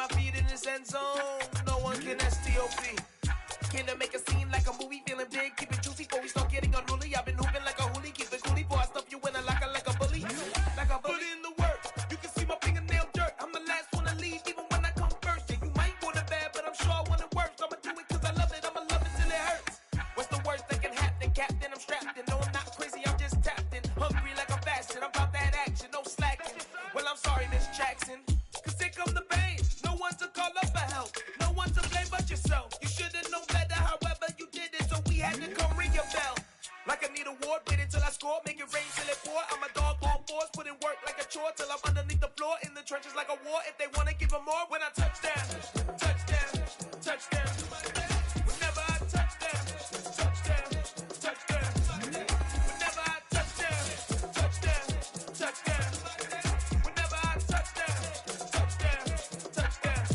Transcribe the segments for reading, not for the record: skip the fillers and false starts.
my feet in this end zone. No one can STOP. Came to make a scene like a movie, feeling big, keep it juicy before we start getting unruly. I've been hooping like a hoolie, keep it coolie before I stuff you in a locker like a bully. Like a bully in the work, you can see my fingernail dirt. I'm the last one to leave, even when I come first. Yeah, you might want it bad, but I'm sure I want it worse. I'ma do it cause I love it, I'ma love it till it hurts. What's the worst that can happen, Captain? I'm strapped in, no I'm not crazy, I'm just tapped in. Hungry like I'm fasting, I'm about that action, no slacking. Well, I'm sorry, Miss Jackson, cause here come the pain. No one to call up for help, no one to blame but yourself. You should've known better, however you did it, so we had to come ring your bell. Like I need a award, wait until I score, make it rain till it pour. I'm a dog on fours, put in work like a chore till I'm underneath the floor, in the trenches like a war. If they wanna give them more, when I touch down, touchdown, touchdown. Whenever I touch down, touchdown, touchdown. Whenever I touch down, touchdown, touchdown. Whenever I touch down, touchdown, touchdown.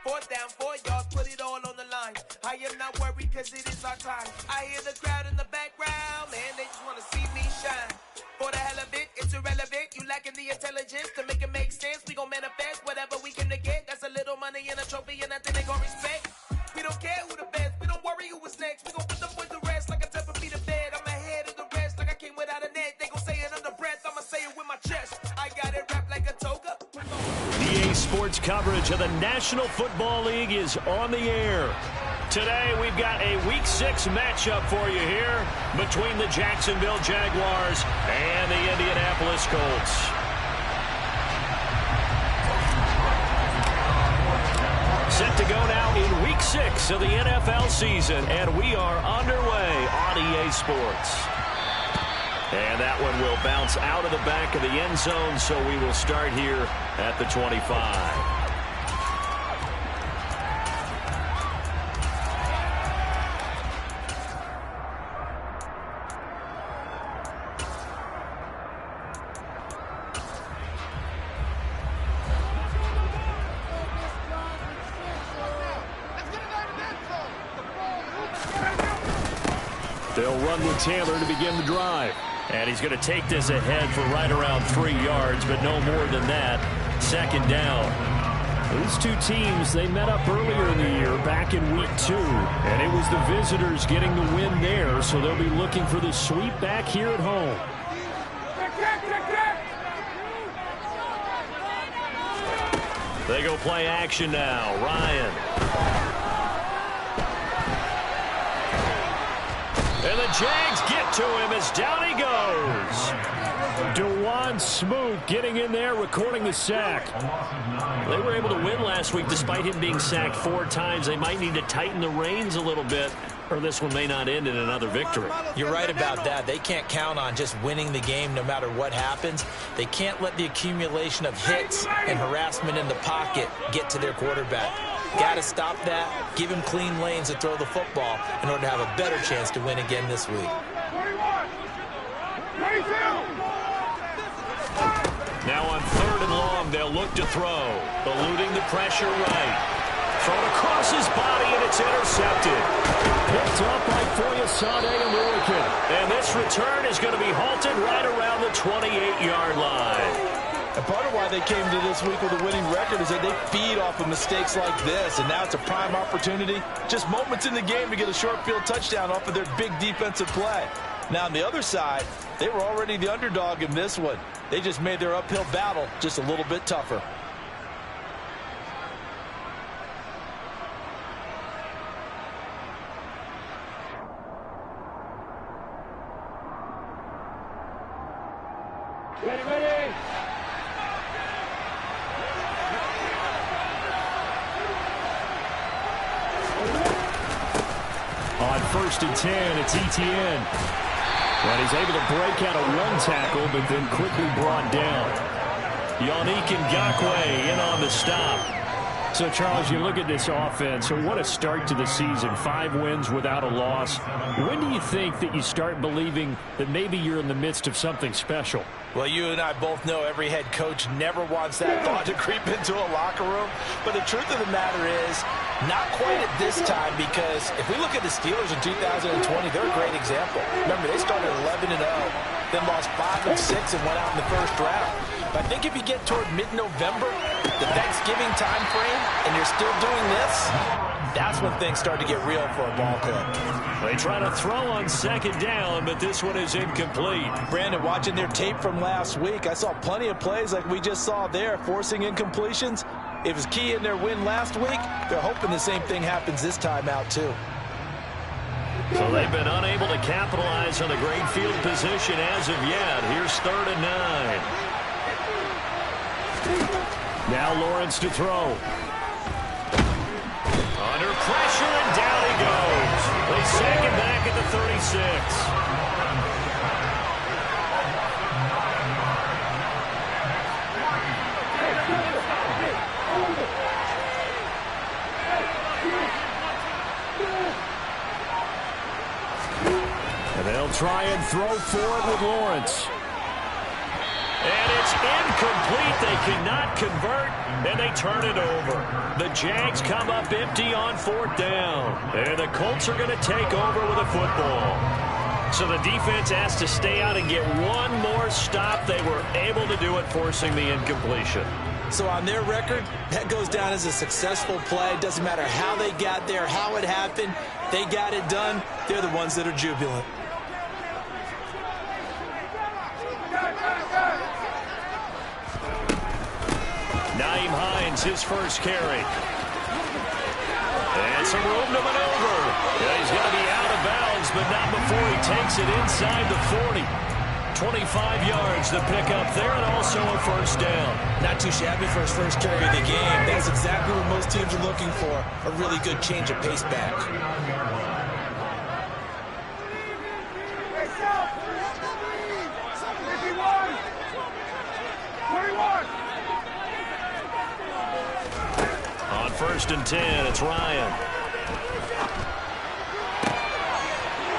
4th down, 4 yards, put it all on the line. I am not worried cause it is our time. I hear the crowd in the background, man, they just wanna see me shine. For the hell of it, it's irrelevant. You lacking the intelligence to make it make sense. We gon' manifest whatever we can to get. That's a little money and a trophy and nothing they gon' respect. We don't care who the best, we don't worry who was next. We gon' put the boys to rest like a type of feet of bed. I'm ahead of the rest like I came without a net. They gon' say it under breath, I'ma say it with my chest. I got it wrapped like a toga. EA Sports coverage of the National Football League is on the air. Today, we've got a Week 6 matchup for you here between the Jacksonville Jaguars and the Indianapolis Colts. Set to go now in Week 6 of the NFL season, and we are underway on EA Sports. And that one will bounce out of the back of the end zone, so we will start here at the 25. They'll run with Taylor to begin the drive. And he's going to take this ahead for right around 3 yards, but no more than that. 2nd down. These two teams, they met up earlier in the year, back in Week 2. And it was the visitors getting the win there, so they'll be looking for the sweep back here at home. They go play action now. Ryan. And the Jags get to him as down he goes. DeJuan Smoot getting in there, recording the sack. They were able to win last week despite him being sacked 4 times. They might need to tighten the reins a little bit, or this one may not end in another victory. You're right about that. They can't count on just winning the game no matter what happens. They can't let the accumulation of hits and harassment in the pocket get to their quarterback. Got to stop that, give him clean lanes to throw the football in order to have a better chance to win again this week. Now on 3rd and long, they'll look to throw. Eluding the pressure right. Thrown across his body, and it's intercepted. Picked up by Foyesade and Lurican. And this return is going to be halted right around the 28-yard line. And part of why they came to this week with a winning record is that they feed off of mistakes like this. And now it's a prime opportunity, just moments in the game to get a short field touchdown off of their big defensive play. Now on the other side, they were already the underdog in this one. They just made their uphill battle just a little bit tougher. Ready. On 1st and 10, it's Etienne. But he's able to break out of one tackle, but then quickly brought down. Yannick Ngakoue in on the stop. So, Charles, you look at this offense, so what a start to the season. 5 wins without a loss. When do you think that you start believing that maybe you're in the midst of something special? Well, you and I both know every head coach never wants that thought to creep into a locker room. But the truth of the matter is, not quite at this time, because if we look at the Steelers in 2020, they're a great example. Remember, they started 11-0, then lost 5-6 and went out in the 1st round. But I think if you get toward mid-November, the Thanksgiving time frame and you're still doing this, that's when things start to get real for a ball club. They try to throw on second down, but this one is incomplete. Brandon, watching their tape from last week, I saw plenty of plays like we just saw there, forcing incompletions. It was key in their win last week. They're hoping the same thing happens this time out, too. So they've been unable to capitalize on the great field position as of yet. Here's 3rd and 9. Now Lawrence to throw. Under pressure, and down he goes. They sack him back at the 36. And they'll try and throw for it with Lawrence. And it's incomplete. They cannot convert, and they turn it over. The Jags come up empty on 4th down. And the Colts are going to take over with a football. So the defense has to stay out and get one more stop. They were able to do it, forcing the incompletion. So on their record, that goes down as a successful play. Doesn't matter how they got there, how it happened. They got it done. They're the ones that are jubilant. Naeem Hines, his first carry. And some room to maneuver. Yeah, he's going to be out of bounds, but not before he takes it inside the 40. 25 yards to pick up there, and also a first down. Not too shabby for his first carry of the game. That's exactly what most teams are looking for, a really good change of pace back. On 1st and 10, it's Ryan.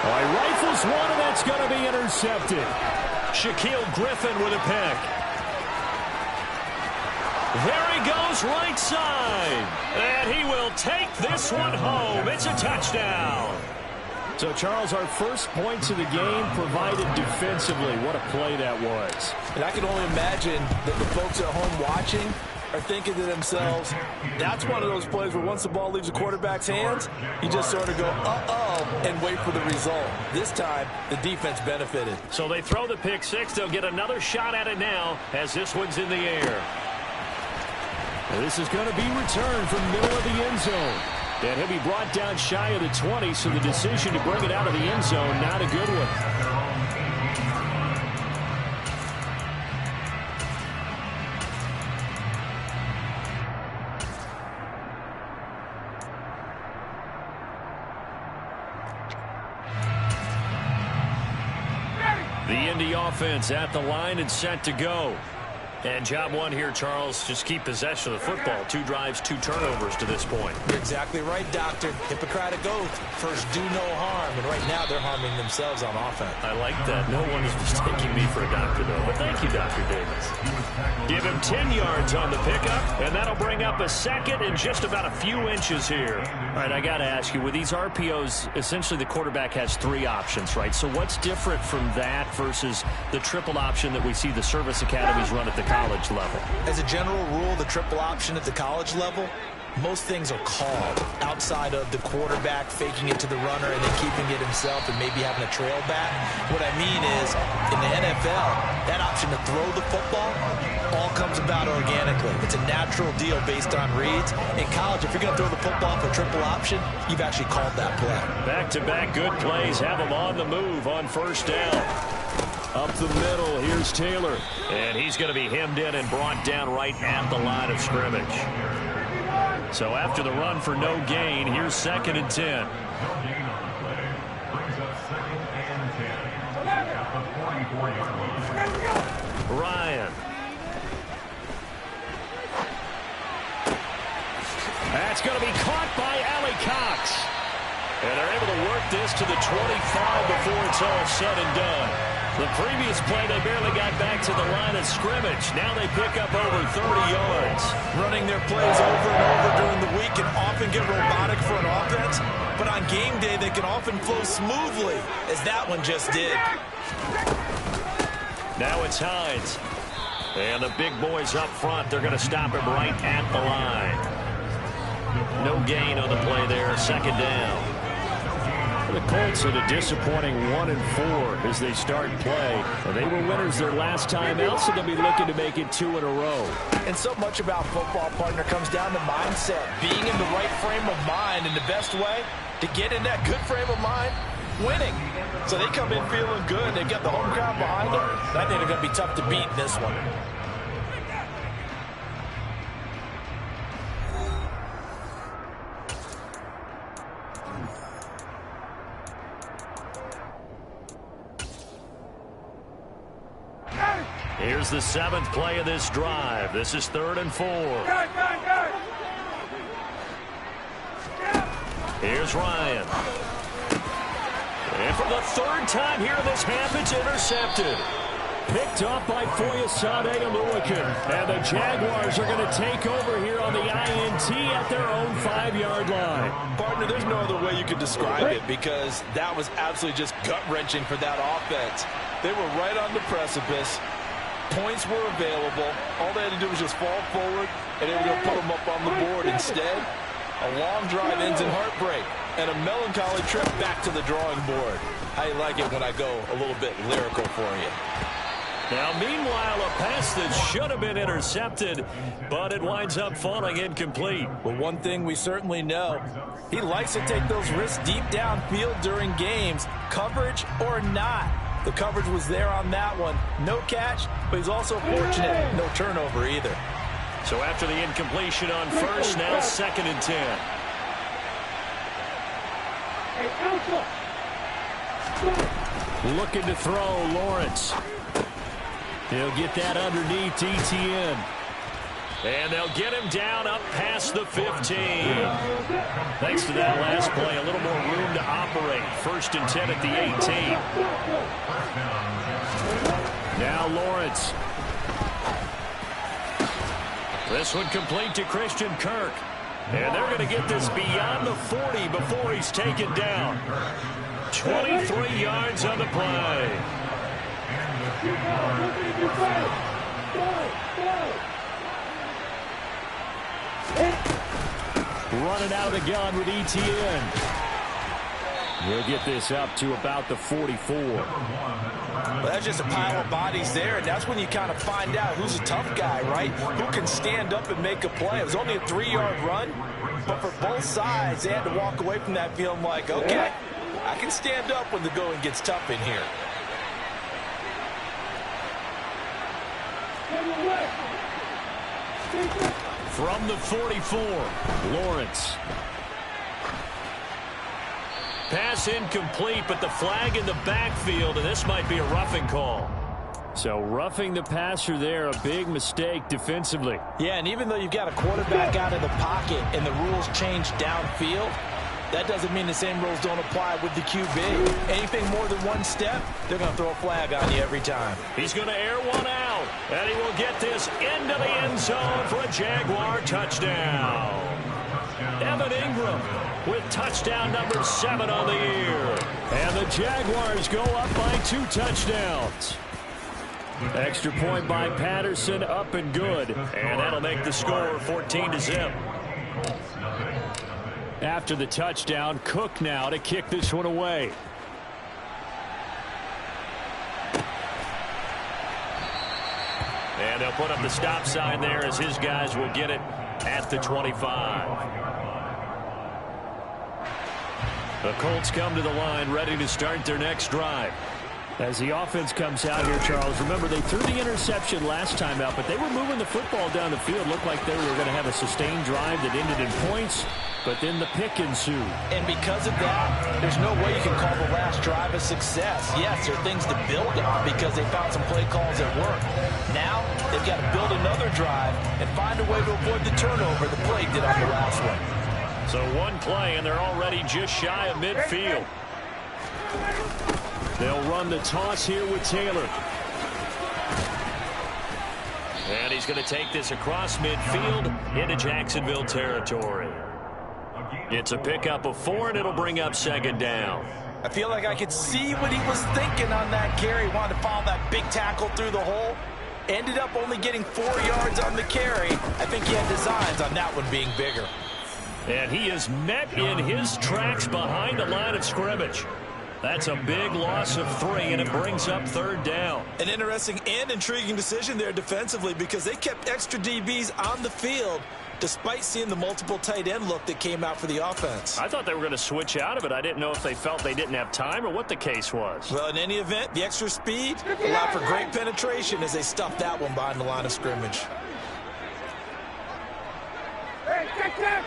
All right, rifles one, and that's going to be intercepted. Shaquille Griffin with a pick. There he goes, right side. And he will take this one home. It's a touchdown. So, Charles, our first points of the game provided defensively. What a play that was. And I can only imagine that the folks at home watching are thinking to themselves, that's one of those plays where once the ball leaves the quarterback's hands, you just sort of go, uh-oh, and wait for the result. This time, the defense benefited. So they throw the pick six. They'll get another shot at it now as this one's in the air. And this is going to be returned from middle of the end zone. And he'll be brought down shy of the 20, so the decision to bring it out of the end zone, not a good one. The Indy offense at the line and set to go. And job one here, Charles, just keep possession of the football. 2 drives, 2 turnovers to this point. You're exactly right, Doctor. Hippocratic oath. First, do no harm. And right now, they're harming themselves on offense. I like that. No one is mistaking me for a doctor, though. But thank you, Dr. Davis. Give him 10 yards on the pickup, and that'll bring up a second and just about a few inches here. All right, I got to ask you, with these RPOs, essentially the quarterback has 3 options, right? So what's different from that versus the triple option that we see the service academies run at the college level? As a general rule, the triple option at the college level, most things are called outside of the quarterback faking it to the runner and then keeping it himself and maybe having a trail back. What I mean is, in the NFL, that option to throw the football all comes about organically. It's a natural deal based on reads. In college, if you're going to throw the football for triple option, you've actually called that play. Back-to-back good plays have them on the move on first down. Up the middle, here's Taylor. And he's going to be hemmed in and brought down right at the line of scrimmage. So after the run for no gain, here's 2nd and 10. Ryan. That's going to be caught by Allie Cox. And they're able to work this to the 25 before it's all said and done. The previous play, they barely got back to the line of scrimmage. Now they pick up over 30 yards. Running their plays over and over during the week can often get robotic for an offense, but on game day, they can often flow smoothly, as that one just did. Now it's Hines. And the big boys up front, they're going to stop him right at the line. No gain on the play there, second down. The Colts had a disappointing 1-4 as they start play. They were winners their last time out, so they'll be looking to make it 2 in a row. And so much about football, partner, comes down to mindset. Being in the right frame of mind, and the best way to get in that good frame of mind, winning. So they come in feeling good. They get the home crowd behind them. I think they're going to be tough to beat in this one. Here's the 7th play of this drive. This is 3rd and 4. Here's Ryan. And for the 3rd time here in this half, it's intercepted. Picked off by Foyesade Oluwakan. And the Jaguars are going to take over here on the INT at their own 5-yard line. Partner, there's no other way you could describe it because that was absolutely just gut-wrenching for that offense. They were right on the precipice. Points were available. All they had to do was just fall forward, and they were going to put them up on the board. Instead, a long drive ends in heartbreak and a melancholy trip back to the drawing board. How you like it when I go a little bit lyrical for you? Now, meanwhile, a pass that should have been intercepted, but it winds up falling incomplete. Well, one thing we certainly know, he likes to take those risks deep downfield during games, coverage or not. The coverage was there on that one. No catch, but he's also fortunate. No turnover either. So after the incompletion on first, now 2nd and 10. Looking to throw, Lawrence. He'll get that underneath ETN. And they'll get him down up past the 15. Thanks to that last play, a little more room to operate. 1st and 10 at the 18. Now Lawrence. This one complete to Christian Kirk. And they're going to get this beyond the 40 before he's taken down. 23 yards on the play. Running out of the gun with ETN. We'll get this up to about the 44. Well, that's just a pile of bodies there, and that's when you kind of find out who's a tough guy, right? Who can stand up and make a play. It was only a 3-yard run, but for both sides, they had to walk away from that feeling like, okay, I can stand up when the going gets tough in here. From the 44, Lawrence. Pass incomplete, but the flag in the backfield, and this might be a roughing call. So roughing the passer there, a big mistake defensively. Yeah, and even though you've got a quarterback out of the pocket and the rules change downfield, that doesn't mean the same rules don't apply with the QB. Anything more than one step, they're going to throw a flag on you every time. He's going to air one out, and he will get this into the end zone for a Jaguar touchdown. Evan Ingram with touchdown number 7 on the year. And the Jaguars go up by 2 touchdowns. Extra point by Patterson, up and good. And that'll make the score 14-0. After the touchdown, Cook now to kick this one away. And they'll put up the stop sign there as his guys will get it at the 25. The Colts come to the line ready to start their next drive. As the offense comes out here, Charles, remember they threw the interception last time out, but they were moving the football down the field. Looked like they were going to have a sustained drive that ended in points, but then the pick ensued. And because of that, there's no way you can call the last drive a success. Yes, there are things to build on because they found some play calls that work. Now, they've got to build another drive and find a way to avoid the turnover the play did on the last one. So one play, and they're already just shy of midfield. They'll run the toss here with Taylor. And he's going to take this across midfield into Jacksonville territory. It's a pickup of 4, and it'll bring up 2nd down. I feel like I could see what he was thinking on that carry. He wanted to follow that big tackle through the hole. Ended up only getting 4 yards on the carry. I think he had designs on that one being bigger. And he is met in his tracks behind the line of scrimmage. That's a big loss of 3, and it brings up 3rd down. An interesting and intriguing decision there defensively because they kept extra DBs on the field despite seeing the multiple tight end look that came out for the offense. I thought they were going to switch out of it. I didn't know if they felt they didn't have time or what the case was. Well, in any event, the extra speed allowed for great penetration as they stuffed that one behind the line of scrimmage. Hey, check that!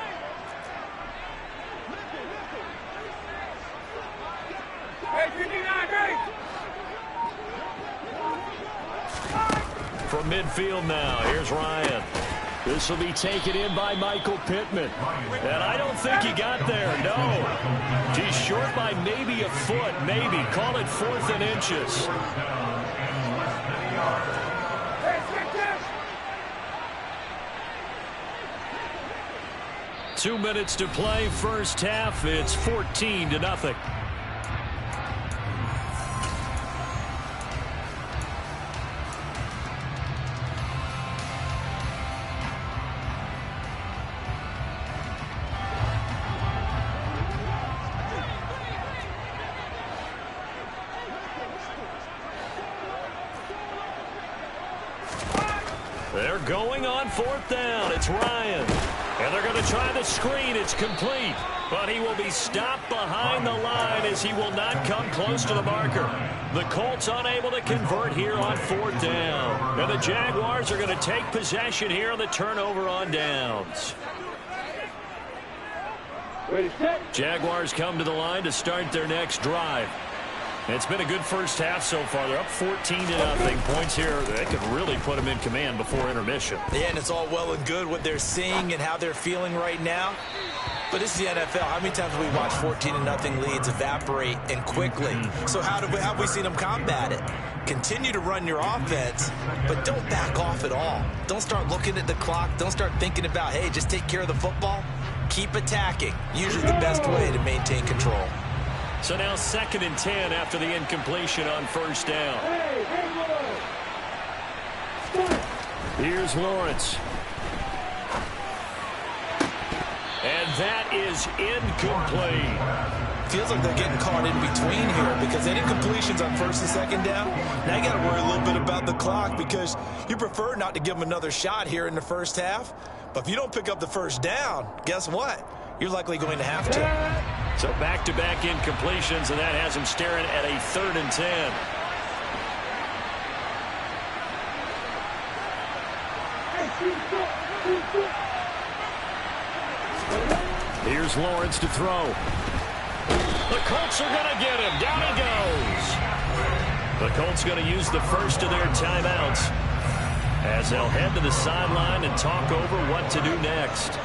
From midfield now, here's Ryan. This will be taken in by Michael Pittman. And I don't think he got there, no. He's short by maybe a foot, maybe. Call it 4th and inches. Two minutes to play, first half. It's 14-0. They're going on 4th down. It's Ryan. And they're going to try the screen. It's complete. But he will be stopped behind the line as he will not come close to the marker. The Colts unable to convert here on 4th down. And the Jaguars are going to take possession here on the turnover on downs. Jaguars come to the line to start their next drive. It's been a good first half so far. They're up 14-0. Points here, they could really put them in command before intermission. Yeah, and it's all well and good what they're seeing and how they're feeling right now. But this is the NFL. How many times have we watched 14-0 leads evaporate and quickly? So how have we seen them combat it? Continue to run your offense, but don't back off at all. Don't start looking at the clock. Don't start thinking about, hey, just take care of the football. Keep attacking. Usually the best way to maintain control. So now 2nd and 10 after the incompletion on 1st down. Here's Lawrence. And that is incomplete. Feels like they're getting caught in between here because they did incompletions on 1st and 2nd down. Now you got to worry a little bit about the clock because you prefer not to give them another shot here in the first half. But if you don't pick up the 1st down, guess what? You're likely going to have to. So back-to-back incompletions, and that has him staring at a 3rd and 10. Here's Lawrence to throw. The Colts are going to get him. Down he goes. The Colts going to use the first of their timeouts as they'll head to the sideline and talk over what to do next.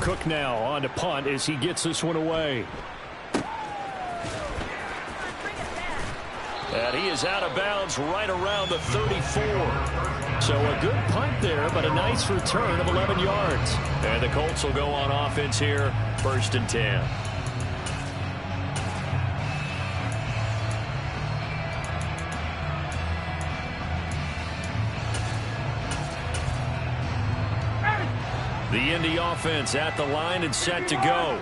Cook now on to punt as he gets this one away. And he is out of bounds right around the 34. So a good punt there, but a nice return of 11 yards. And the Colts will go on offense here, 1st and 10. The Indy offense at the line and set to go.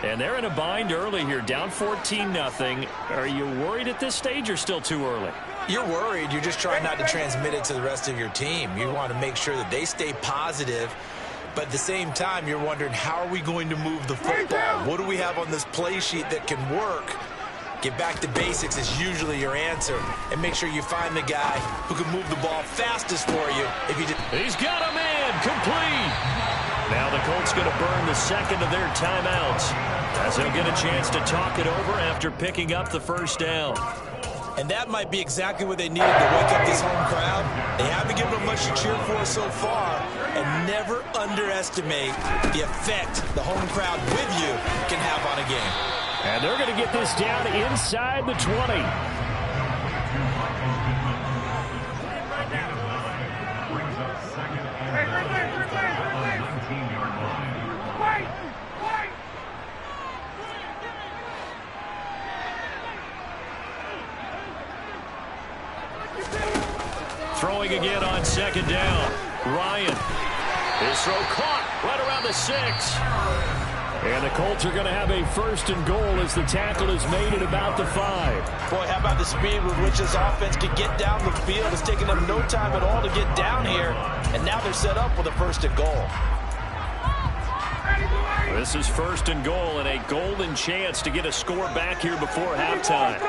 And they're in a bind early here, down 14-0. Are you worried at this stage or still too early? You're worried. You're just trying not to transmit it to the rest of your team. You want to make sure that they stay positive. But at the same time, you're wondering, how are we going to move the football? What do we have on this play sheet that can work? Get back to basics is usually your answer. And make sure you find the guy who can move the ball fastest for you. If you He's got a man, complete. Now the Colts going to burn the 2nd of their timeouts as they'll get a chance to talk it over after picking up the 1st down. And that might be exactly what they needed to wake up this home crowd. They haven't given them much to cheer for so far. And never underestimate the effect the home crowd with you can have on a game. And they're going to get this down inside the 20. Throwing again on second down. Ryan. His throw caught right around the 6. And the Colts are going to have a first and goal as the tackle is made at about the 5. Boy, how about the speed with which this offense can get down the field? It's taken them no time at all to get down here. And now they're set up with a first and goal. This is first and goal and a golden chance to get a score back here before halftime.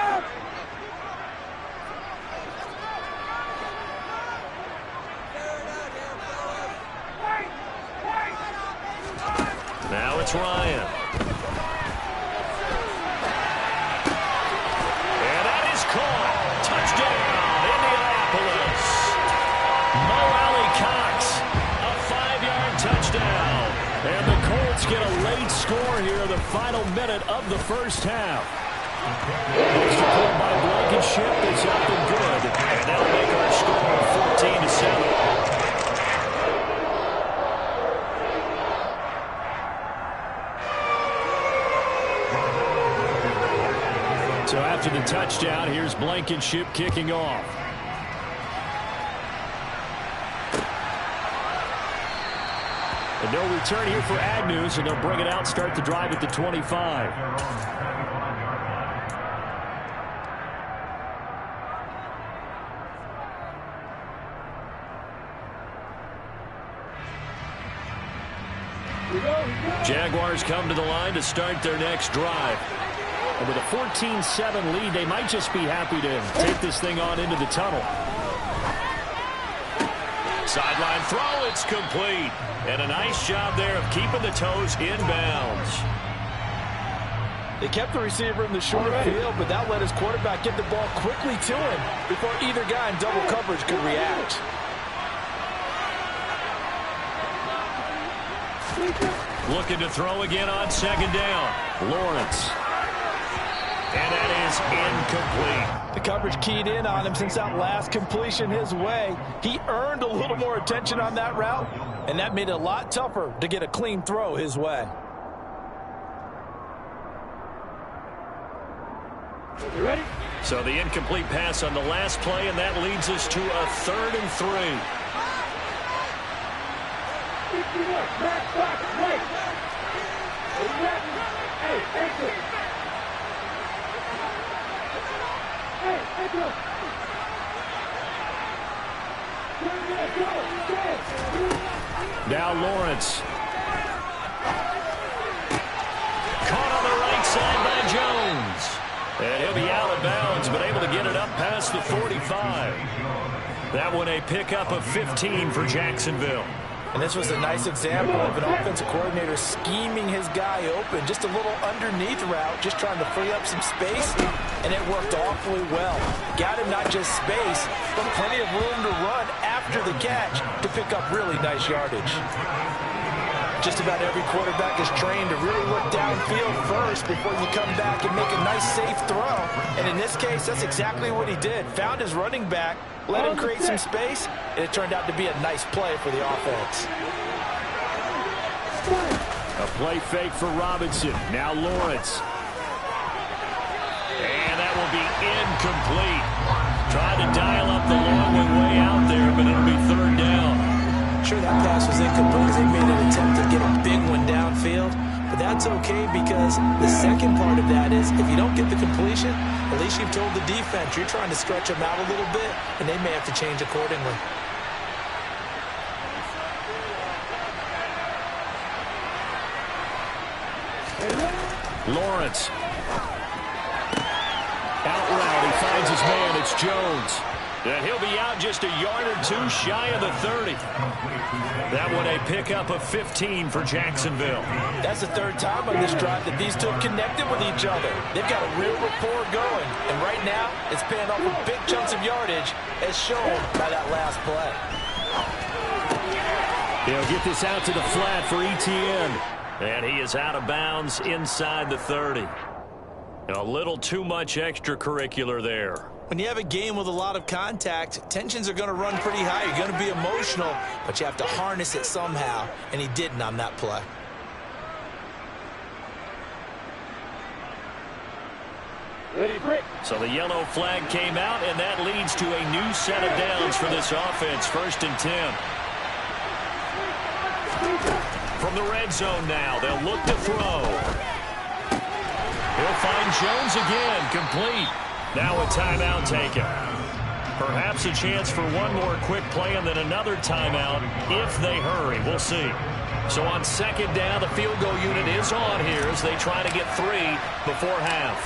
Now it's Ryan. And that is caught. Touchdown, Indianapolis. Mo Alley Cox, a 5-yard touchdown. And the Colts get a late score here in the final minute of the first half. Extra point by Blankenship is up and good. And that'll make our score 14-7. So after the touchdown, here's Blankenship kicking off. And no return here for Agnew, so they'll bring it out, start the drive at the 25. Jaguars come to the line to start their next drive. And with a 14-7 lead, they might just be happy to take this thing on into the tunnel. Sideline throw, it's complete. And a nice job there of keeping the toes in bounds. They kept the receiver in the short field, but that let his quarterback get the ball quickly to him before either guy in double coverage could react. Looking to throw again on second down. Lawrence. And that is incomplete. The coverage keyed in on him since that last completion his way. He earned a little more attention on that route, and that made it a lot tougher to get a clean throw his way. You ready? So the incomplete pass on the last play, and that leads us to a 3rd and 3. Back, right. Hey, exit. Now Lawrence. Caught on the right side by Jones. And he'll be out of bounds, but able to get it up past the 45. That one a pickup of 15 for Jacksonville. And this was a nice example of an offensive coordinator scheming his guy open. Just a little underneath route, just trying to free up some space, and it worked awfully well. Got him not just space, but plenty of room to run after the catch to pick up really nice yardage. Just about every quarterback is trained to really look downfield first before you come back and make a nice, safe throw. And in this case, that's exactly what he did. Found his running back, let him create some space, and it turned out to be a nice play for the offense. A play fake for Robinson. Now Lawrence. And that will be incomplete. Tried to dial up the long way out there, but it'll be 3rd down. Sure, that pass was incomplete because they made an attempt to get a big one downfield. But that's okay because the second part of that is if you don't get the completion, at least you've told the defense you're trying to stretch them out a little bit, and they may have to change accordingly. Lawrence. Out route, he finds his man, it's Jones. And he'll be out just a yard or two shy of the 30. That one a pickup of 15 for Jacksonville. That's the 3rd time on this drive that these two have connected with each other. They've got a real rapport going. And right now, it's paying off with big chunks of yardage as shown by that last play. They'll get this out to the flat for Etienne. And he is out of bounds inside the 30. A little too much extracurricular there. When you have a game with a lot of contact, tensions are going to run pretty high. You're going to be emotional, but you have to harness it somehow, and he didn't on that play. Ready, break. So the yellow flag came out, and that leads to a new set of downs for this offense. 1st and 10. From the red zone now, they'll look to throw. He'll find Jones again, complete. Now a timeout taken. Perhaps a chance for one more quick play and then another timeout if they hurry. We'll see. So on 2nd down, the field goal unit is on here as they try to get 3 before half.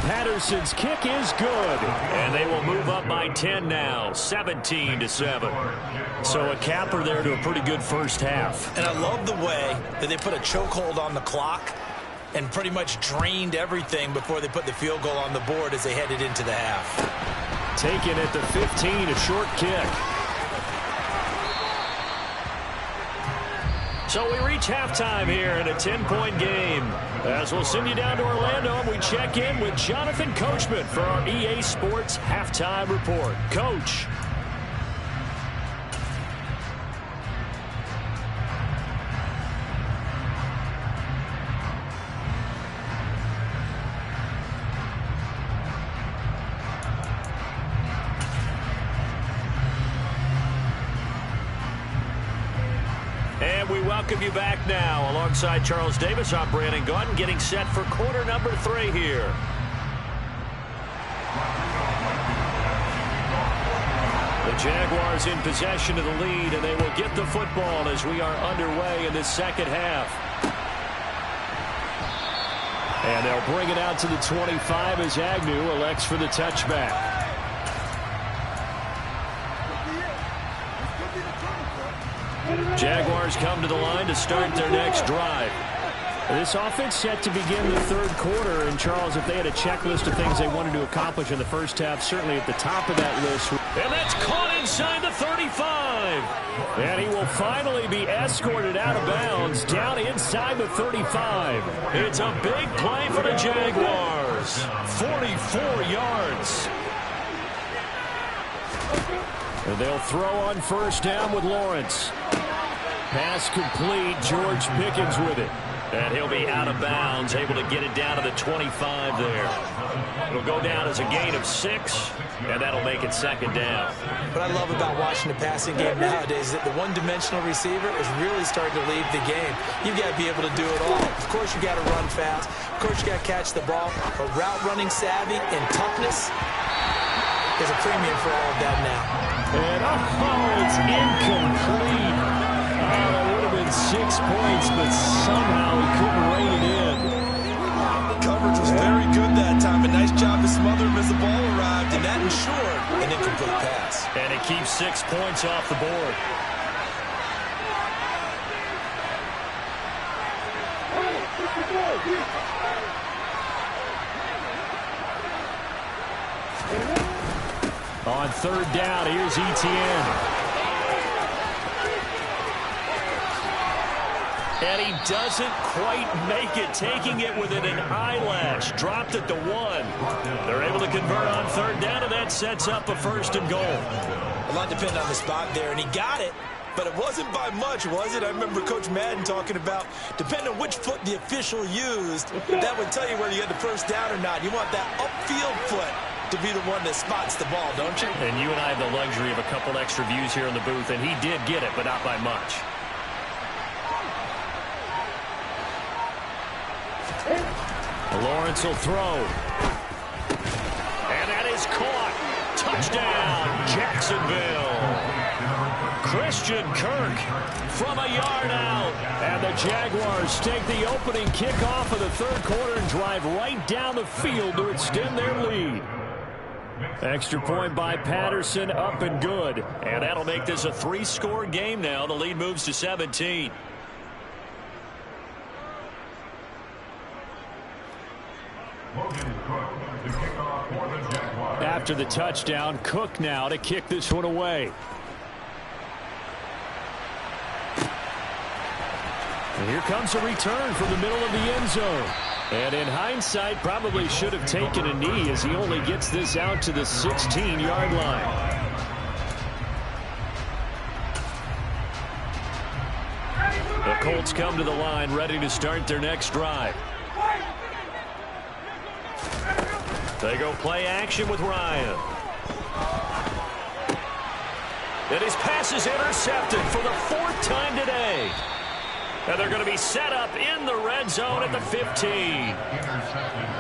Patterson's kick is good, and they will move up by 10 now, 17-7. So a capper there to a pretty good first half. And I love the way that they put a chokehold on the clock and pretty much drained everything before they put the field goal on the board as they headed into the half. Taken at the 15, a short kick. So we reach halftime here in a 10-point game. As we'll send you down to Orlando, and we check in with Jonathan Coachman for our EA Sports Halftime Report. Coach. And we welcome you back now. Alongside Charles Davis, I'm Brandon Gaudin, getting set for quarter number 3 here. The Jaguars in possession of the lead, and they will get the football as we are underway in this second half. And they'll bring it out to the 25 as Agnew elects for the touchback. Jaguars come to the line to start their next drive. This offense set to begin the 3rd quarter. And, Charles, if they had a checklist of things they wanted to accomplish in the first half, certainly at the top of that list. And that's caught inside the 35. And he will finally be escorted out of bounds down inside the 35. It's a big play for the Jaguars. 44 yards. And they'll throw on 1st down with Lawrence. Pass complete. George Pickens with it. And he'll be out of bounds, able to get it down to the 25 there. It'll go down as a gain of 6, and that'll make it 2nd down. What I love about watching the passing game nowadays is that the one-dimensional receiver is really starting to leave the game. You've got to be able to do it all. Of course, you got to run fast. Of course, you got to catch the ball. But route running savvy and toughness is a premium for all of that now. And it's incomplete. That would have been 6 points, but somehow he couldn't rein it in. Coverage was very good that time. A nice job to smother him as the ball arrived, and that ensured an incomplete pass. And it keeps 6 points off the board. On 3rd down, here's Etienne. And he doesn't quite make it, taking it within an eyelash. Dropped it to 1. They're able to convert on 3rd down, and that sets up a 1st and goal. A lot depended on the spot there, and he got it. But it wasn't by much, was it? I remember Coach Madden talking about, depending on which foot the official used, that would tell you whether you had the 1st down or not. You want that upfield foot to be the one that spots the ball, don't you? And you and I have the luxury of a couple extra views here in the booth, and he did get it, but not by much. Lawrence will throw. And that is caught. Touchdown, Jacksonville. Christian Kirk from a yard out. And the Jaguars take the opening kickoff of the 3rd quarter and drive right down the field to extend their lead. Extra point by Patterson, up and good. And that'll make this a 3-score game now. The lead moves to 17. After the touchdown, Cook now to kick this one away. And here comes a return from the middle of the end zone. And in hindsight, probably should have taken a knee as he only gets this out to the 16-yard line. The Colts come to the line ready to start their next drive. They go play action with Ryan. And his pass is intercepted for the 4th time today. And they're going to be set up in the red zone at the 15.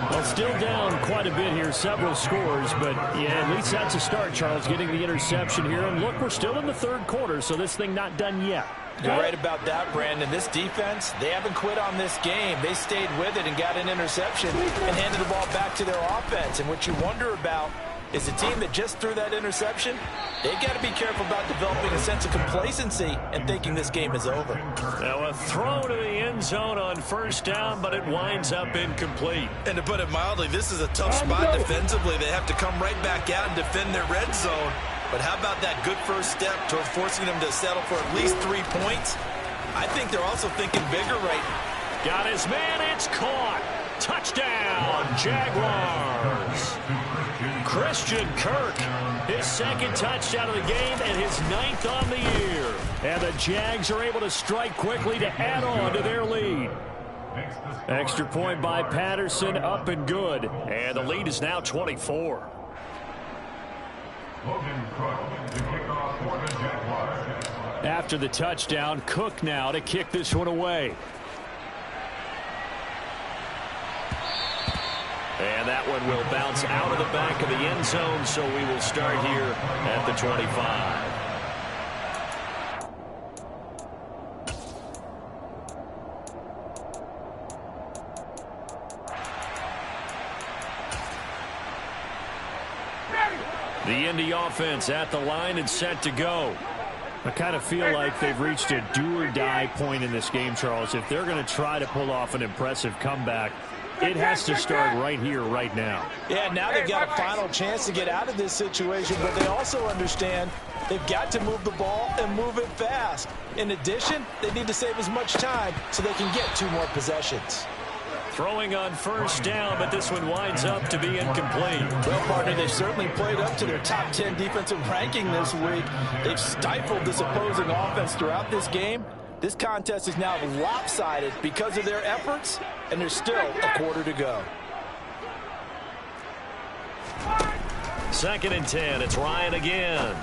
Well, still down quite a bit here, several scores, but yeah, at least that's a start, Charles, getting the interception here. And look, we're still in the 3rd quarter, so this thing not done yet. You're right about that, Brandon. This defense, they haven't quit on this game. They stayed with it and got an interception and handed the ball back to their offense. And what you wonder about is the team that just threw that interception, they got to be careful about developing a sense of complacency and thinking this game is over. Now a throw to the end zone on 1st down, but it winds up incomplete. And to put it mildly, this is a tough spot defensively. They have to come right back out and defend their red zone. But how about that good first step toward forcing them to settle for at least 3 points? I think they're also thinking bigger right now. Got his man, it's caught. Touchdown, Jaguars. Christian Kirk, his 2nd touchdown of the game and his 9th on the year. And the Jags are able to strike quickly to add on to their lead. Extra point by Patterson, up and good. And the lead is now 24. After the touchdown, Cook now to kick this one away. And that one will bounce out of the back of the end zone, so we will start here at the 25. The Indy offense at the line and set to go. I kind of feel like they've reached a do-or-die point in this game, Charles. If they're going to try to pull off an impressive comeback, it has to start right here, right now. Yeah, now they've got a final chance to get out of this situation, but they also understand they've got to move the ball and move it fast. In addition, they need to save as much time so they can get 2 more possessions. Throwing on 1st down, but this one winds up to be incomplete. Well, partner, they've certainly played up to their top 10 defensive ranking this week. They've stifled this opposing offense throughout this game. This contest is now lopsided because of their efforts, and there's still a quarter to go. 2nd and 10. It's Ryan again.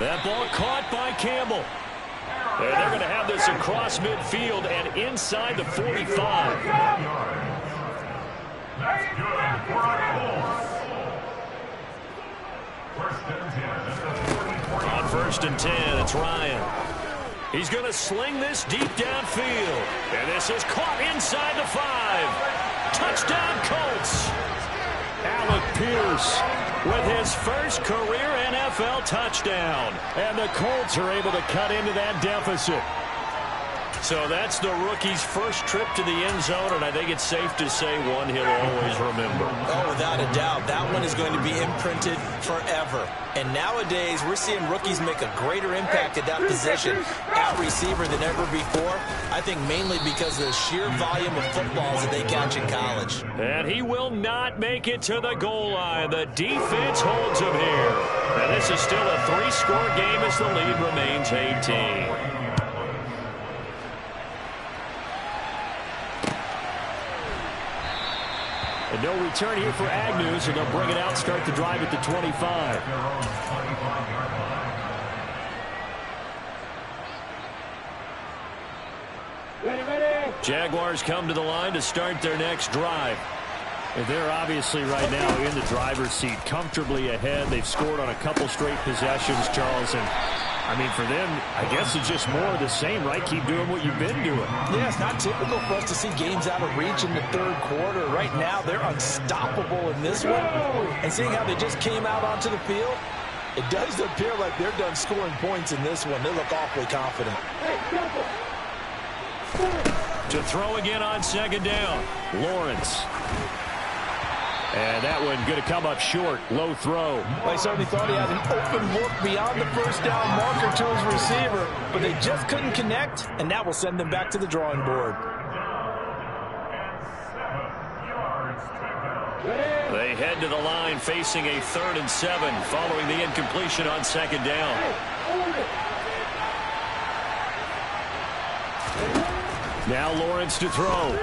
That ball caught by Campbell. And they're going to have this across midfield and inside the 45. On 1st and 10, it's Ryan. He's going to sling this deep downfield. And this is caught inside the 5. Touchdown, Colts. Alec Pierce with his first career NFL touchdown. And the Colts are able to cut into that deficit. So that's the rookie's first trip to the end zone, and I think it's safe to say one he'll always remember. Oh, without a doubt. That one is going to be imprinted forever. And nowadays, we're seeing rookies make a greater impact at that position at receiver than ever before. I think mainly because of the sheer volume of footballs that they catch in college. And he will not make it to the goal line. The defense holds him here. And this is still a 3-score game as the lead remains 18. And no return here for Agnew, so they'll bring it out, start the drive at the 25. Jaguars come to the line to start their next drive. And they're obviously right now in the driver's seat, comfortably ahead. They've scored on a couple straight possessions, Charles, and I mean, for them, I guess it's just more of the same, right? Keep doing what you've been doing. Yeah, it's not typical for us to see games out of reach in the 3rd quarter. Right now, they're unstoppable in this one. And seeing how they just came out onto the field, it does appear like they're done scoring points in this one. They look awfully confident. To throw again on 2nd down, Lawrence. And that one going to come up short. Low throw. I certainly thought he had an open look beyond the 1st down marker to his receiver, but they just couldn't connect, and that will send them back to the drawing board. They head to the line facing a 3rd and 7 following the incompletion on 2nd down. Now Lawrence to throw.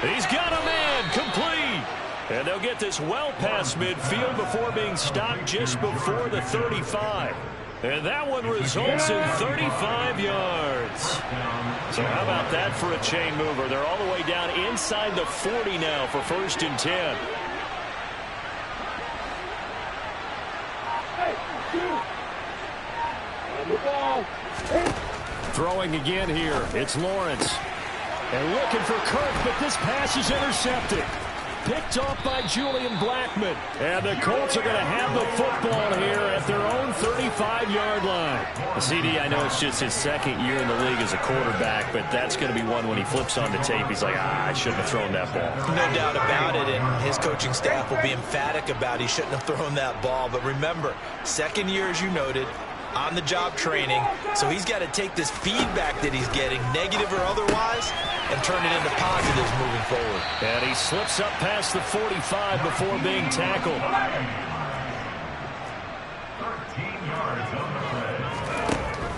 He's got a man, complete. And they'll get this well past midfield before being stopped just before the 35. And that one results in 35 yards. So how about that for a chain mover? They're all the way down inside the 40 now for 1st and 10. Throwing again here. It's Lawrence. And looking for Kirk, but this pass is intercepted. Picked off by Julian Blackmon. And the Colts are going to have the football here at their own 35-yard line. The CD, I know it's just his 2nd year in the league as a quarterback, but that's going to be one when he flips on the tape. He's like, I shouldn't have thrown that ball. No doubt about it, and his coaching staff will be emphatic about he shouldn't have thrown that ball. But remember, 2nd year, as you noted, on-the-job training, so he's got to take this feedback that he's getting, negative or otherwise, and turn it into positives moving forward. And he slips up past the 45 before being tackled.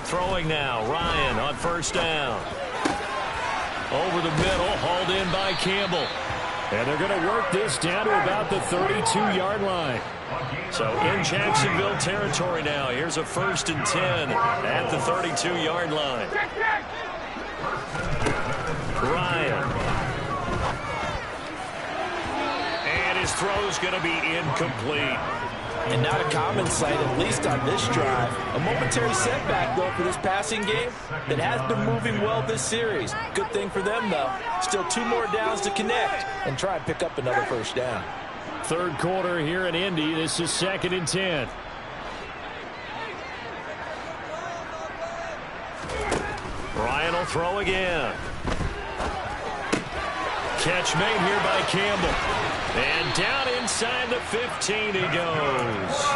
Throwing now, Ryan on 1st down. Over the middle, hauled in by Campbell. And they're going to work this down to about the 32-yard line. So in Jacksonville territory now. Here's a 1st and 10 at the 32-yard line. Ryan. And his throw's going to be incomplete. And not a common sight, at least on this drive. A momentary setback, though, for this passing game that has been moving well this series. Good thing for them, though. Still 2 more downs to connect and try and pick up another 1st down. 3rd quarter here in Indy. This is 2nd and 10. Ryan will throw again. Catch made here by Campbell. And down inside the 15 he goes.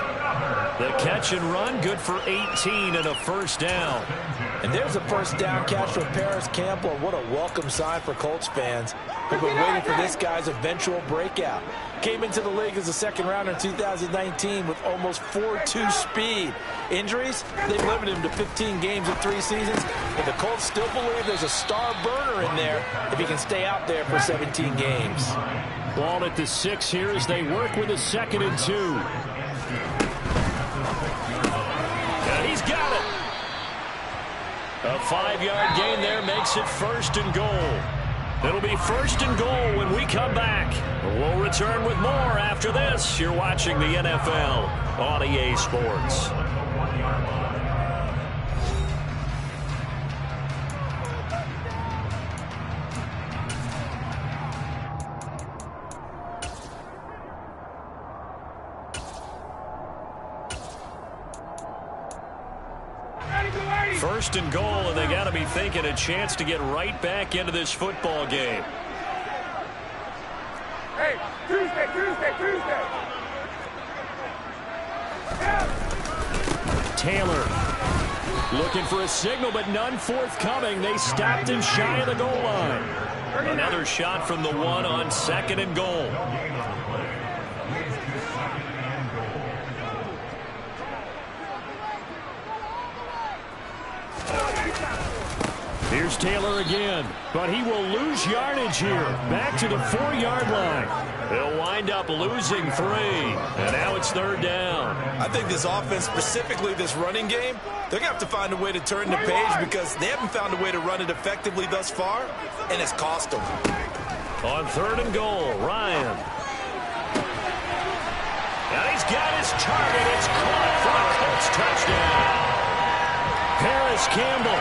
The catch and run, good for 18 and a 1st down. And there's a 1st down catch from Paris Campbell. What a welcome sign for Colts fans who've been waiting for this guy's eventual breakout. Came into the league as a 2nd rounder in 2019 with almost 4.2 speed. Injuries, they've limited him to 15 games in 3 seasons, but the Colts still believe there's a star burner in there if he can stay out there for 17 games. Ball at the 6 here as they work with a 2nd and 2. And he's got it. A 5-yard gain there makes it 1st and goal. It'll be 1st and goal when we come back. We'll return with more after this. You're watching the NFL on EA Sports. First and goal, and they got to be thinking a chance to get right back into this football game. Hey, Tuesday. Taylor looking for a signal, but none forthcoming. They stopped him shy of the goal line. Another shot from the 1 on 2nd and goal. Here's Taylor again, but he will lose yardage here. Back to the 4-yard line. They'll wind up losing 3, and now it's 3rd down. I think this offense, specifically this running game, they're going to have to find a way to turn the page because they haven't found a way to run it effectively thus far, and it's cost them. On 3rd and goal, Ryan. And he's got his target. It's caught for a Colts touchdown. Paris Campbell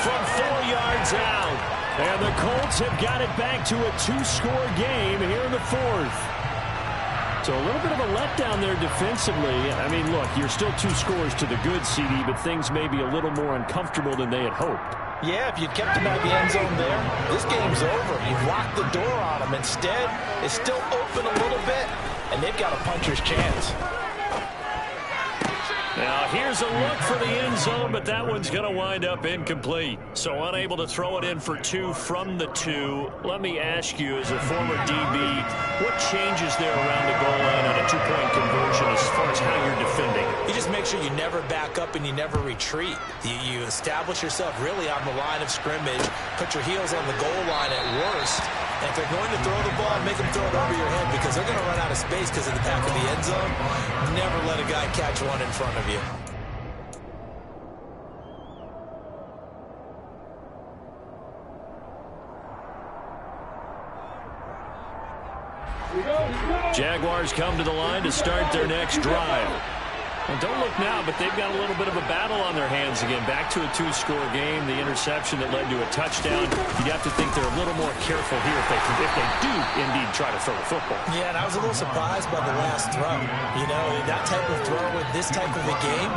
from 4 yards out. And the Colts have got it back to a 2-score game here in the 4th. So a little bit of a letdown there defensively. I mean, look, you're still 2 scores to the good, CD, but things may be a little more uncomfortable than they had hoped. Yeah, if you'd kept him out of the end zone there, this game's over. You've locked the door on him. Instead, it's still open a little bit, and they've got a puncher's chance. Now, here's a look for the end zone, but that one's going to wind up incomplete. So unable to throw it in for 2 from the 2. Let me ask you, as a former DB, what changes there around the goal line on a 2-point conversion as far as how you're defending? You just make sure you never back up and you never retreat. You establish yourself really on the line of scrimmage, put your heels on the goal line at worst, And if they're going to throw the ball, make them throw it over your head because they're going to run out of space because of the back of the end zone. Never let a guy catch one in front of you. Jaguars come to the line to start their next drive. And don't look now, but they've got a little bit of a battle on their hands again. Back to a 2-score game. The interception that led to a touchdown. You'd have to think they're a little more careful here if they do indeed try to throw the football. Yeah, and I was a little surprised by the last throw. You know, that type of throw with this type of a game,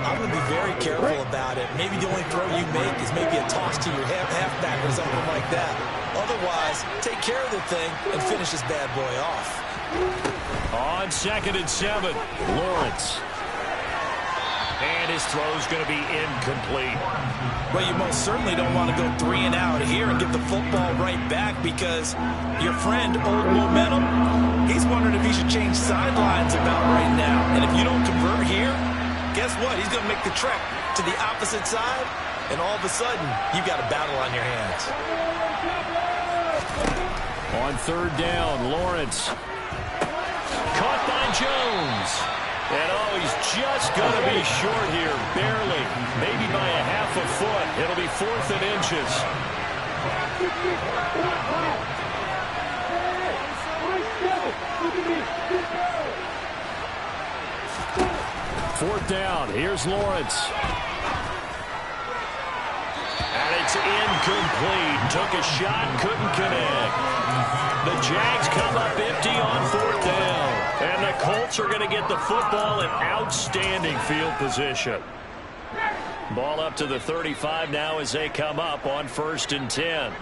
I'm going to be very careful about it. Maybe the only throw you make is maybe a toss to your halfback or something like that. Otherwise, take care of the thing and finish this bad boy off. On 2nd and 7, Lawrence. And his throw's going to be incomplete. Well, you most certainly don't want to go 3 and out here and give the football right back because your friend, Old Momentum, he's wondering if he should change sidelines about right now. And if you don't convert here, guess what? He's going to make the trek to the opposite side, and all of a sudden, you've got a battle on your hands. On 3rd down, Lawrence. Caught by Jones. And he's just going to be short here, barely, maybe by a half a foot. It'll be 4th and inches. 4th down, here's Lawrence. And it's incomplete. Took a shot, couldn't connect. The Jags come up empty on 4th down. And the Colts are going to get the football in outstanding field position. Ball up to the 35 now as they come up on 1st and 10.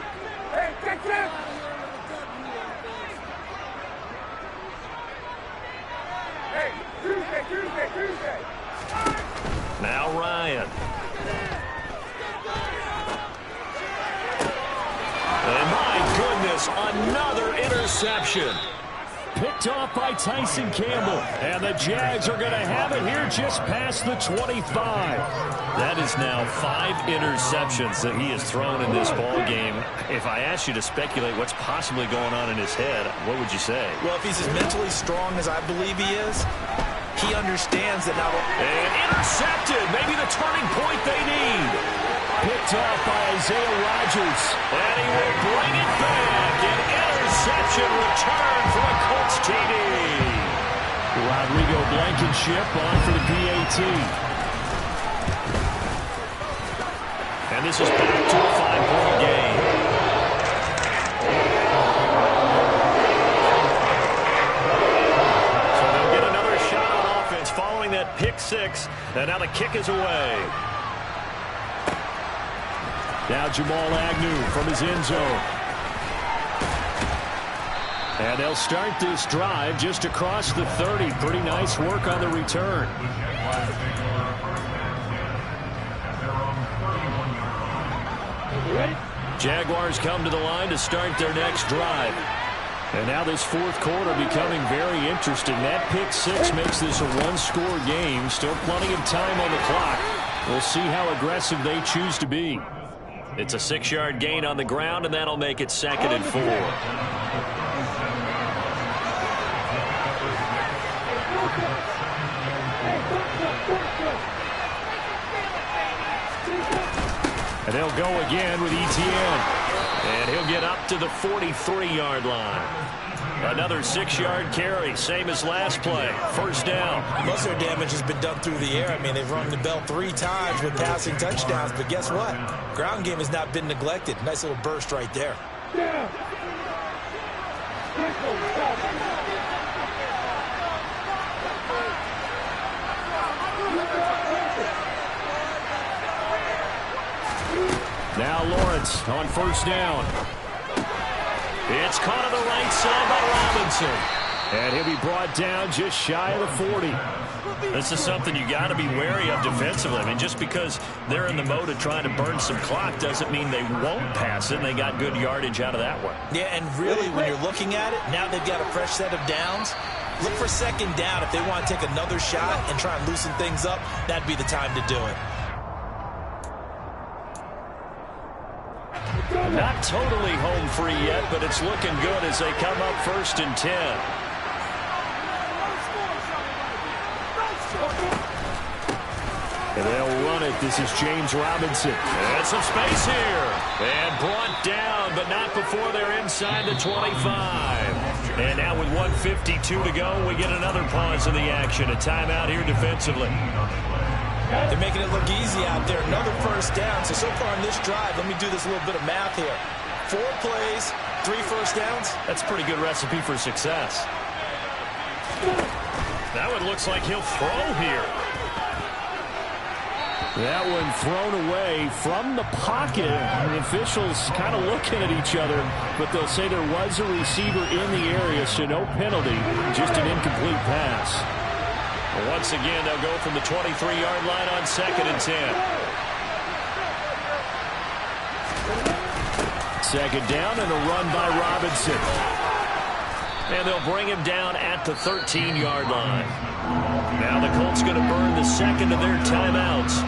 Now Ryan. And my goodness, another interception. Picked off by Tyson Campbell. And the Jags are going to have it here just past the 25. That is now 5 interceptions that he has thrown in this ball game. If I asked you to speculate what's possibly going on in his head, what would you say? Well, if he's as mentally strong as I believe he is, he understands that now. And intercepted. Maybe the turning point they need. Picked off by Isaiah Rodgers. And he will bring it back. An interception return for a Colts TD. Rodrigo Blankenship on for the PAT. And this is back to a 5-point game. So they'll get another shot on offense following that pick 6. And now the kick is away. Now Jamal Agnew from his end zone. And they'll start this drive just across the 30. Pretty nice work on the return. Jaguars come to the line to start their next drive. And now this 4th quarter becoming very interesting. That pick 6 makes this a 1-score game. Still plenty of time on the clock. We'll see how aggressive they choose to be. It's a 6-yard gain on the ground, and that'll make it 2nd and 4. And they'll go again with Etienne. And he'll get up to the 43-yard line. Another 6-yard carry, same as last play. 1st down. Most of their damage has been done through the air. I mean, they've rung the bell 3 times with passing touchdowns, but guess what? Ground game has not been neglected. Nice little burst right there. Yeah. Now Lawrence on 1st down. It's caught on the right side by Robinson. And he'll be brought down just shy of the 40. This is something you got to be wary of defensively. I mean, just because they're in the mode of trying to burn some clock doesn't mean they won't pass it. And they got good yardage out of that one. Yeah, and really, when you're looking at it, now they've got a fresh set of downs. Look for 2nd down. If they want to take another shot and try and loosen things up, that'd be the time to do it. Not totally home free yet, but it's looking good as they come up 1st and 10. And they'll run it. This is James Robinson. And some space here. And brought down, but not before they're inside the 25. And now with 1:52 to go, we get another pause in the action. A timeout here defensively. They're making it look easy out there. Another first down. So far in this drive, let me do this little bit of math here. 4 plays, 3 first downs. That's a pretty good recipe for success. That one looks like he'll throw here. That one thrown away from the pocket. The officials kind of looking at each other, but they'll say there was a receiver in the area, so no penalty, just an incomplete pass. Once again, they'll go from the 23-yard line on 2nd and 10. 2nd down and a run by Robinson. And they'll bring him down at the 13-yard line. Now the Colts going to burn the second of their timeouts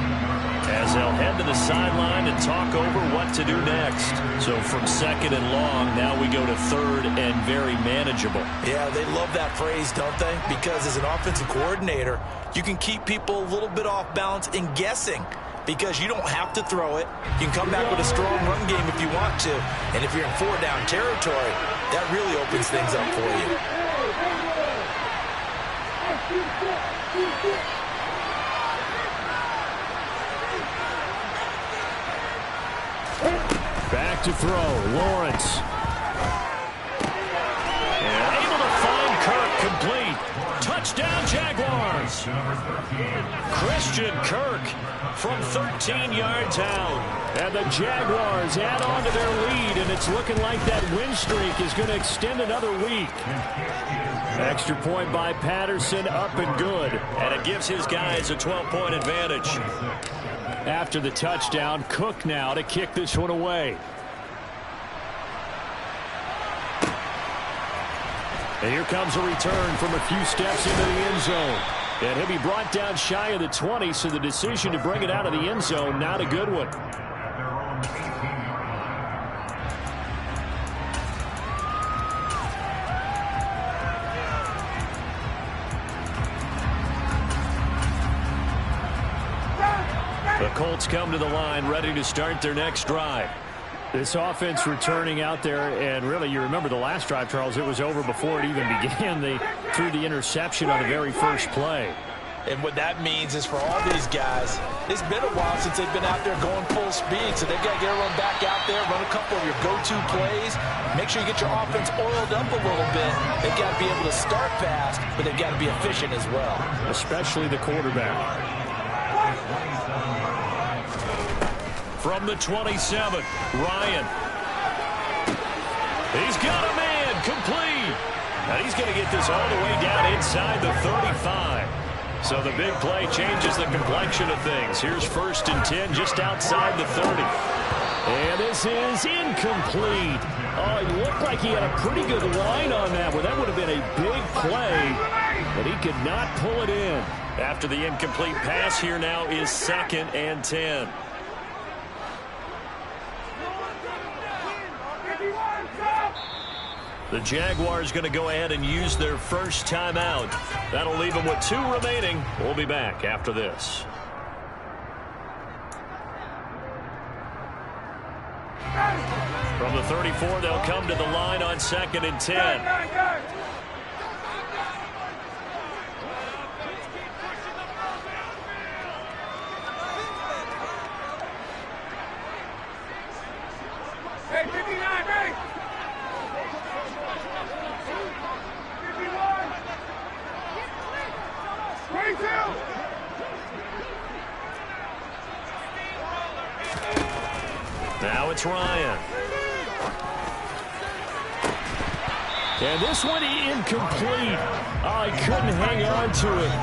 as they'll head to the sideline and talk over what to do next. So from 2nd and long, now we go to 3rd and very manageable. Yeah, they love that phrase, don't they? Because as an offensive coordinator, you can keep people a little bit off balance in guessing because you don't have to throw it. You can come back with a strong run game if you want to. And if you're in 4-down territory, that really opens things up for you. Back to throw, Lawrence. And able to find Kirk complete. Touchdown, Jaguars. Christian Kirk from 13 yards out. And the Jaguars add on to their lead, and it's looking like that win streak is going to extend another week. Extra point by Patterson, up and good. And it gives his guys a 12-point advantage. After the touchdown, Cook now to kick this one away. And here comes a return from a few steps into the end zone. And he'll be brought down shy of the 20, so the decision to bring it out of the end zone, not a good one. The Colts come to the line, ready to start their next drive. This offense returning out there, and really, you remember the last drive, Charles, it was over before it even began. They threw the interception on the very first play. And what that means is for all these guys, it's been a while since they've been out there going full speed, so they've got to get everyone back out there, run a couple of your go-to plays, make sure you get your offense oiled up a little bit. They've got to be able to start fast, but they've got to be efficient as well. Especially the quarterback. From the 27, Ryan. He's got a man, complete. And he's going to get this all the way down inside the 35. So the big play changes the complexion of things. Here's 1st and 10 just outside the 30. And this is incomplete. Oh, it looked like he had a pretty good line on that one. That would have been a big play, but he could not pull it in. After the incomplete pass, here now is 2nd and 10. The Jaguars going to go ahead and use their first timeout. That'll leave them with 2 remaining. We'll be back after this. From the 34, they'll come to the line on 2nd and 10. Now it's Ryan. And this one incomplete. Oh, he couldn't hang on to it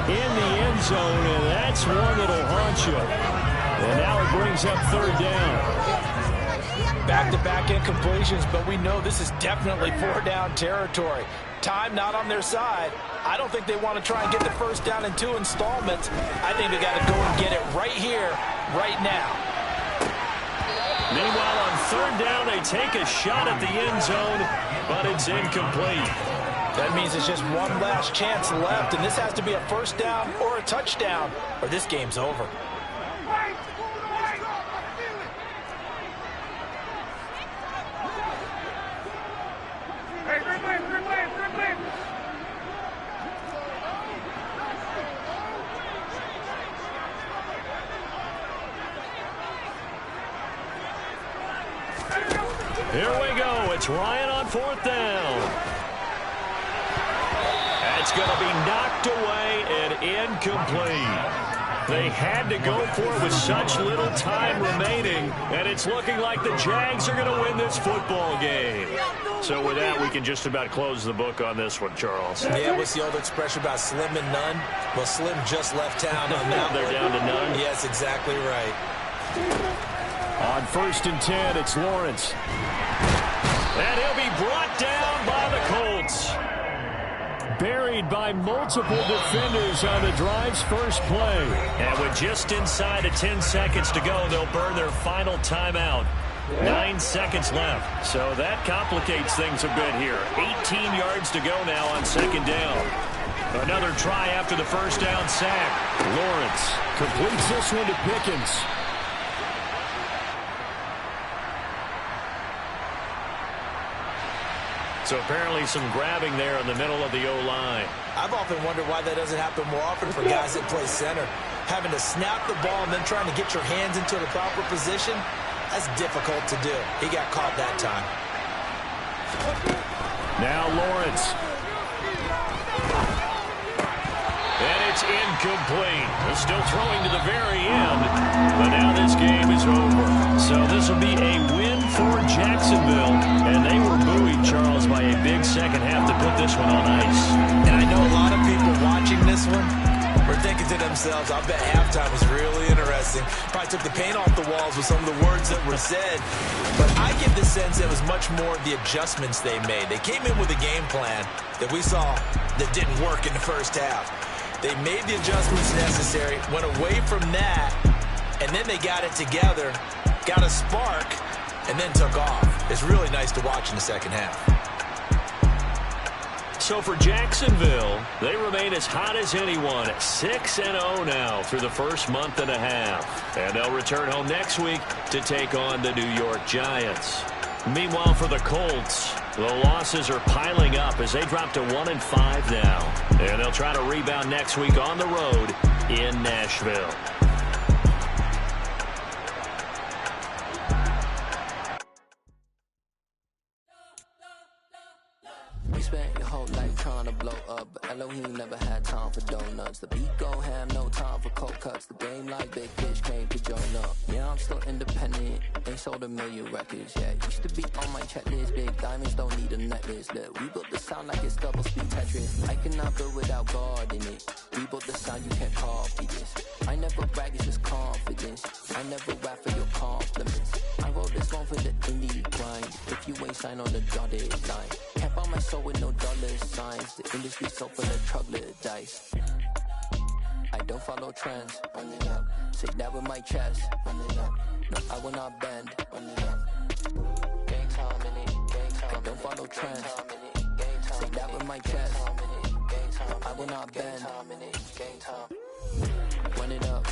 in the end zone, and that's one that'll haunt you. And now it brings up 3rd down. Back-to-back incompletions, but we know this is definitely 4-down territory. Time not on their side. I don't think they want to try and get the first down in 2 installments. I think they got to go and get it right here, right now. Meanwhile, on third down, they take a shot at the end zone, but it's incomplete. That means it's just one last chance left, and this has to be a first down or a touchdown, or this game's over. Here we go. It's Ryan on fourth down. That's going to be knocked away and incomplete. They had to go for it with such little time remaining, and it's looking like the Jags are going to win this football game. So with that, we can just about close the book on this one, Charles. Yeah, what's the old expression about slim and none? Well, Slim just left town on that. They're down to none? Yes, exactly right. On 1st and 10, it's Lawrence. And he'll be brought down by the Colts. Buried by multiple defenders on the drive's first play. And with just inside of 10 seconds to go, they'll burn their final timeout. 9 seconds left. So that complicates things a bit here. 18 yards to go now on 2nd down. Another try after the first down sack. Lawrence completes this one to Pickens. So apparently some grabbing there in the middle of the O-line. I've often wondered why that doesn't happen more often for guys that play center. Having to snap the ball and then trying to get your hands into the proper position, that's difficult to do. He got caught that time. Now Lawrence. And it's incomplete. They're still throwing to the very end. But now this game is over. So this will be a win for Jacksonville. And they were buoyed, Charles, by a big second half to put this one on ice. And I know a lot of people watching this one were thinking to themselves, I bet halftime was really interesting. Probably took the paint off the walls with some of the words that were said. But I get the sense it was much more the adjustments they made. They came in with a game plan that we saw that didn't work in the first half. They made the adjustments necessary, went away from that, and then they got it together, got a spark, and then took off. It's really nice to watch in the second half. So for Jacksonville, they remain as hot as anyone at 6-0 now through the first month and a half. And they'll return home next week to take on the New York Giants. Meanwhile, for the Colts, the losses are piling up as they drop to 1-5 now. And they'll try to rebound next week on the road in Nashville. We spent your whole life trying to blow up, but Elohim never had time for donuts. The beat go ham, no time for cold cuts. The game like big fish came to join up. Yeah, I'm still independent, ain't sold 1 million records. Yeah, used to be on my checklist. Big diamonds don't need a necklace. Look, we built the sound like it's double speed Tetris. I cannot build without God in it. We built the sound, you can't copy this. I never brag, it's just confidence. I never rap for your compliments. I wrote this one for the indie grind. If you ain't signed on the dotted line, can't buy my soul with no dollar signs. The industry so full of troglodytes. I don't follow trends. Run it up. Say that with my chest. Run it up. No, I will not bend. Run it up. Gang time in it. Gang time. I don't follow trends. Say that with my chest. I will not bend. Gang time. Run it up.